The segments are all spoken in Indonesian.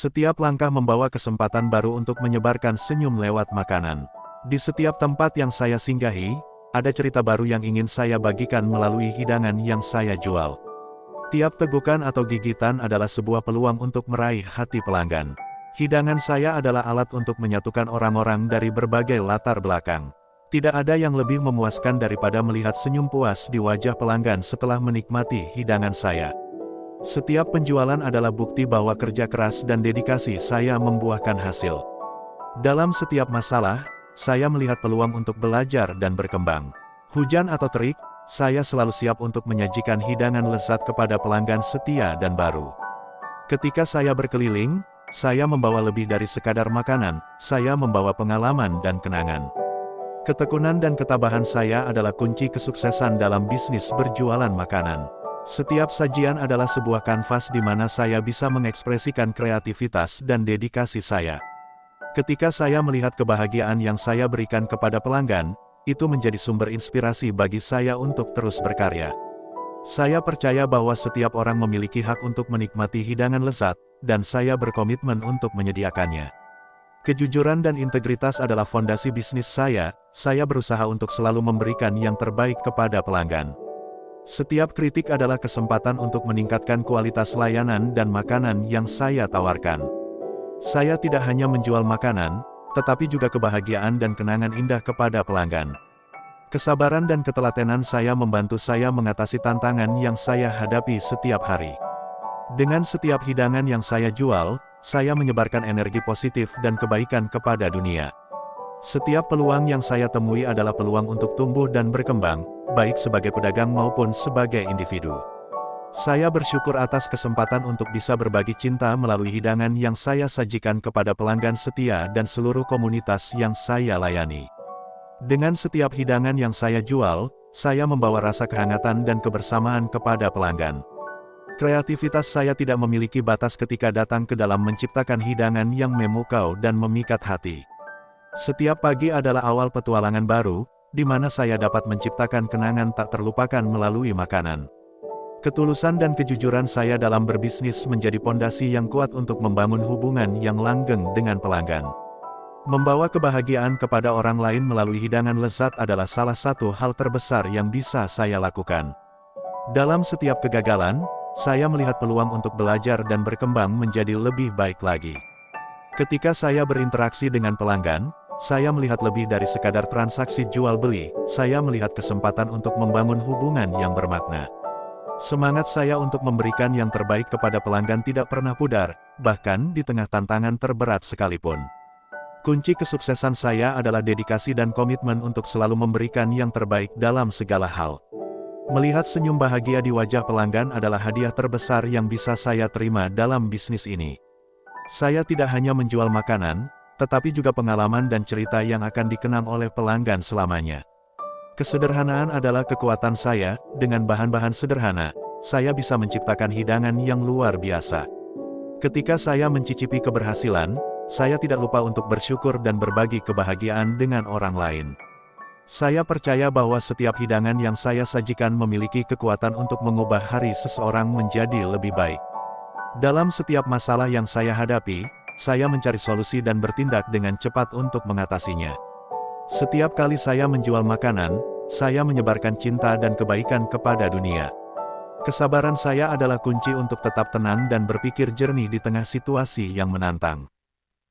Setiap langkah membawa kesempatan baru untuk menyebarkan senyum lewat makanan. Di setiap tempat yang saya singgahi, ada cerita baru yang ingin saya bagikan melalui hidangan yang saya jual. Tiap tegukan atau gigitan adalah sebuah peluang untuk meraih hati pelanggan. Hidangan saya adalah alat untuk menyatukan orang-orang dari berbagai latar belakang. Tidak ada yang lebih memuaskan daripada melihat senyum puas di wajah pelanggan setelah menikmati hidangan saya. Setiap penjualan adalah bukti bahwa kerja keras dan dedikasi saya membuahkan hasil. Dalam setiap masalah, saya melihat peluang untuk belajar dan berkembang. Hujan atau terik, saya selalu siap untuk menyajikan hidangan lezat kepada pelanggan setia dan baru. Ketika saya berkeliling, saya membawa lebih dari sekadar makanan, saya membawa pengalaman dan kenangan. Ketekunan dan ketabahan saya adalah kunci kesuksesan dalam bisnis berjualan makanan. Setiap sajian adalah sebuah kanvas di mana saya bisa mengekspresikan kreativitas dan dedikasi saya. Ketika saya melihat kebahagiaan yang saya berikan kepada pelanggan, itu menjadi sumber inspirasi bagi saya untuk terus berkarya. Saya percaya bahwa setiap orang memiliki hak untuk menikmati hidangan lezat, dan saya berkomitmen untuk menyediakannya. Kejujuran dan integritas adalah fondasi bisnis saya berusaha untuk selalu memberikan yang terbaik kepada pelanggan. Setiap kritik adalah kesempatan untuk meningkatkan kualitas layanan dan makanan yang saya tawarkan. Saya tidak hanya menjual makanan, tetapi juga kebahagiaan dan kenangan indah kepada pelanggan. Kesabaran dan ketelatenan saya membantu saya mengatasi tantangan yang saya hadapi setiap hari. Dengan setiap hidangan yang saya jual, saya menyebarkan energi positif dan kebaikan kepada dunia. Setiap peluang yang saya temui adalah peluang untuk tumbuh dan berkembang, baik sebagai pedagang maupun sebagai individu. Saya bersyukur atas kesempatan untuk bisa berbagi cinta melalui hidangan yang saya sajikan kepada pelanggan setia dan seluruh komunitas yang saya layani. Dengan setiap hidangan yang saya jual, saya membawa rasa kehangatan dan kebersamaan kepada pelanggan. Kreativitas saya tidak memiliki batas ketika datang ke dalam menciptakan hidangan yang memukau dan memikat hati. Setiap pagi adalah awal petualangan baru, di mana saya dapat menciptakan kenangan tak terlupakan melalui makanan. Ketulusan dan kejujuran saya dalam berbisnis menjadi pondasi yang kuat untuk membangun hubungan yang langgeng dengan pelanggan. Membawa kebahagiaan kepada orang lain melalui hidangan lezat adalah salah satu hal terbesar yang bisa saya lakukan. Dalam setiap kegagalan, saya melihat peluang untuk belajar dan berkembang menjadi lebih baik lagi. Ketika saya berinteraksi dengan pelanggan, saya melihat lebih dari sekadar transaksi jual-beli, saya melihat kesempatan untuk membangun hubungan yang bermakna. Semangat saya untuk memberikan yang terbaik kepada pelanggan tidak pernah pudar, bahkan di tengah tantangan terberat sekalipun. Kunci kesuksesan saya adalah dedikasi dan komitmen untuk selalu memberikan yang terbaik dalam segala hal. Melihat senyum bahagia di wajah pelanggan adalah hadiah terbesar yang bisa saya terima dalam bisnis ini. Saya tidak hanya menjual makanan, tetapi juga pengalaman dan cerita yang akan dikenang oleh pelanggan selamanya. Kesederhanaan adalah kekuatan saya, dengan bahan-bahan sederhana, saya bisa menciptakan hidangan yang luar biasa. Ketika saya mencicipi keberhasilan, saya tidak lupa untuk bersyukur dan berbagi kebahagiaan dengan orang lain. Saya percaya bahwa setiap hidangan yang saya sajikan memiliki kekuatan untuk mengubah hari seseorang menjadi lebih baik. Dalam setiap masalah yang saya hadapi, saya mencari solusi dan bertindak dengan cepat untuk mengatasinya. Setiap kali saya menjual makanan, saya menyebarkan cinta dan kebaikan kepada dunia. Kesabaran saya adalah kunci untuk tetap tenang dan berpikir jernih di tengah situasi yang menantang.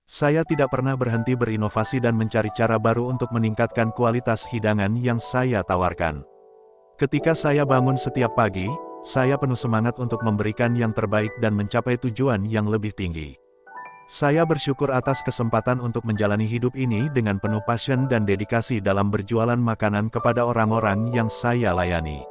Saya tidak pernah berhenti berinovasi dan mencari cara baru untuk meningkatkan kualitas hidangan yang saya tawarkan. Ketika saya bangun setiap pagi, saya penuh semangat untuk memberikan yang terbaik dan mencapai tujuan yang lebih tinggi. Saya bersyukur atas kesempatan untuk menjalani hidup ini dengan penuh passion dan dedikasi dalam berjualan makanan kepada orang-orang yang saya layani.